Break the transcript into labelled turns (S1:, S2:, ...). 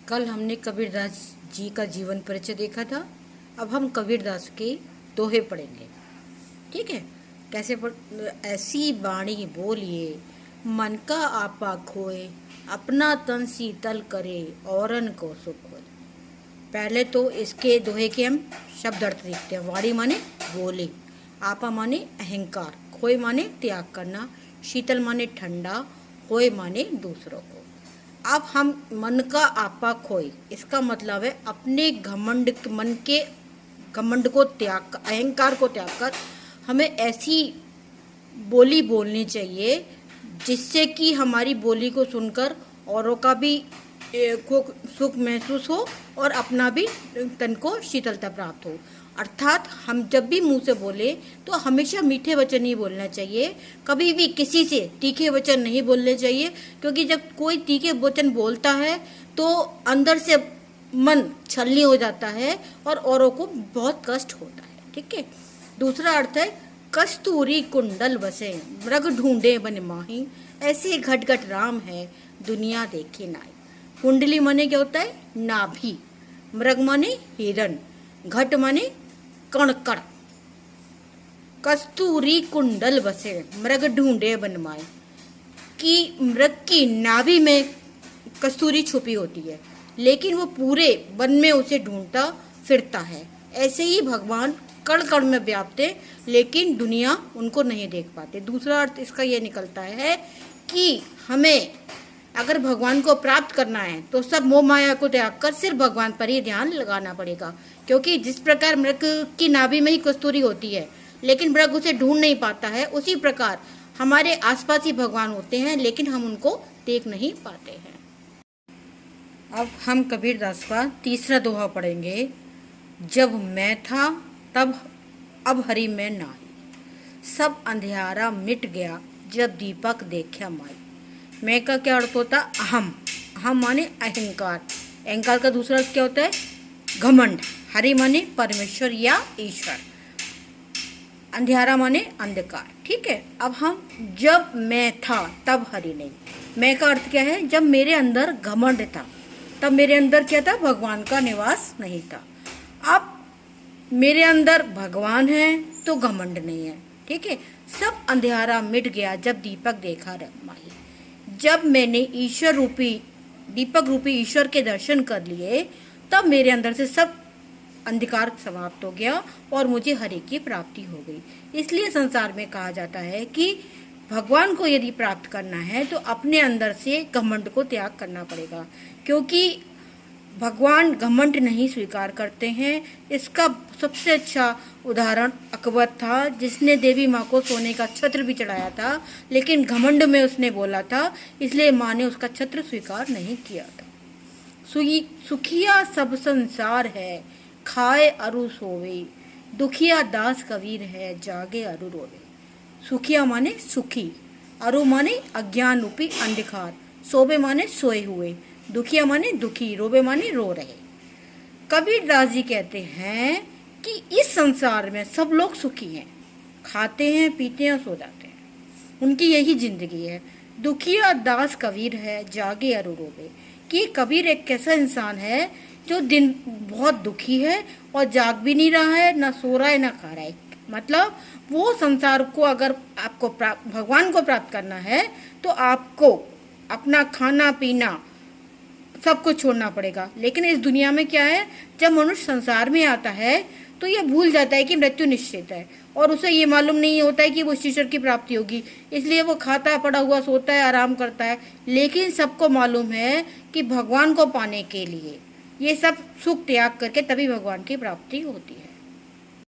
S1: कल हमने कबीरदास जी का जीवन परिचय देखा था। अब हम कबीरदास के दोहे पढ़ेंगे। ठीक है, कैसे ऐसी बाणी बोलिए मन का आपा खोए, अपना तन शीतल करे औरन को सुख होए। पहले तो इसके दोहे के हम शब्द अर्थ देखते हैं। वाणी माने बोले, आपा माने अहंकार, खोए माने त्याग करना, शीतल माने ठंडा, होए माने दूसरों को। अब हम मन का आपा खोए, इसका मतलब है अपने घमंड मन के घमंड को त्याग, अहंकार को त्याग कर हमें ऐसी बोली बोलनी चाहिए जिससे कि हमारी बोली को सुनकर औरों का भी को सुख महसूस हो और अपना भी तन को शीतलता प्राप्त हो। अर्थात हम जब भी मुंह से बोले तो हमेशा मीठे वचन ही बोलना चाहिए, कभी भी किसी से तीखे वचन नहीं बोलने चाहिए, क्योंकि जब कोई तीखे वचन बोलता है तो अंदर से मन छलनी हो जाता है और औरों को बहुत कष्ट होता है। ठीक है। दूसरा अर्थ है कस्तूरी कुंडल बसे, मृग ढूंढे बन माही, ऐसे घट राम है दुनिया देखे नाई। कुंडली माने क्या होता है? नाभि। मृग माने हिरण, घट माने कणकण। कस्तूरी कुंडल बसे, मृग ढूंढे बनमाए, कि मृग की नाभि में कस्तूरी छुपी होती है, लेकिन वो पूरे वन में उसे ढूंढता फिरता है। ऐसे ही भगवान कण कण में व्याप्त है, लेकिन दुनिया उनको नहीं देख पाते। दूसरा अर्थ इसका यह निकलता है कि हमें अगर भगवान को प्राप्त करना है तो सब मोह माया को त्याग कर सिर्फ भगवान पर ही ध्यान लगाना पड़ेगा, क्योंकि जिस प्रकार मृग की नाभि में ही कस्तूरी होती है लेकिन मृग उसे ढूंढ नहीं पाता है, उसी प्रकार हमारे आसपास ही भगवान होते हैं लेकिन हम उनको देख नहीं पाते हैं। अब हम कबीरदास का तीसरा दोहा पढ़ेंगे। जब मैं था तब अब हरि में नाही, सब अंधियारा मिट गया जब दीपक देखा माई। मैं का क्या अर्थ होता? अहम। अहम माने अहंकार। अहंकार का दूसरा अर्थ क्या होता है? घमंड। हरि माने परमेश्वर या ईश्वर। अंधियारा माने अंधकार। ठीक है। अब हम जब मैं था तब हरि नहीं। मैं का अर्थ क्या है? जब मेरे अंदर घमंड था तब मेरे अंदर क्या था? भगवान का निवास नहीं था। अब मेरे अंदर भगवान है तो घमंड नहीं है। ठीक है। सब अंधियारा मिट गया जब दीपक देखा माही। जब मैंने ईश्वर रूपी दीपक रूपी ईश्वर के दर्शन कर लिए तब मेरे अंदर से सब अंधकार समाप्त हो गया और मुझे हरि की प्राप्ति हो गई। इसलिए संसार में कहा जाता है कि भगवान को यदि प्राप्त करना है तो अपने अंदर से घमंड को त्याग करना पड़ेगा, क्योंकि भगवान घमंड नहीं स्वीकार करते हैं। इसका सबसे अच्छा उदाहरण अकबर था, जिसने देवी माँ को सोने का छत्र भी चढ़ाया था, लेकिन घमंड में उसने बोला था, इसलिए माँ ने उसका छत्र स्वीकार नहीं किया था। सुखिया सब संसार है, खाए अरु सोवे, दुखिया दास कबीर है, जागे अरु रोवे। सुखिया माने सुखी, अरु माने अज्ञान रूपी अंधकार, सोवे माने सोए हुए, दुखिया माने दुखी, रोवे माने रो रहे। कबीरदास जी कहते हैं कि इस संसार में सब लोग सुखी हैं, खाते हैं, पीते हैं, सो जाते हैं, उनकी यही जिंदगी है। दुखिया दास कबीर है, जागे अरु रोवे, कि कबीर एक ऐसा इंसान है जो दिन बहुत दुखी है और जाग भी नहीं रहा है, ना सो रहा है, ना खा रहा है। मतलब वो संसार को अगर आपको भगवान को प्राप्त करना है तो आपको अपना खाना पीना सब कुछ छोड़ना पड़ेगा। लेकिन इस दुनिया में क्या है, जब मनुष्य संसार में आता है तो ये भूल जाता है कि मृत्यु निश्चित है और उसे ये मालूम नहीं होता है कि वो ईश्वर की प्राप्ति होगी, इसलिए वो खाता पड़ा हुआ सोता है, आराम करता है। लेकिन सबको मालूम है कि भगवान को पाने के लिए ये सब सुख त्याग करके तभी भगवान की प्राप्ति होती है।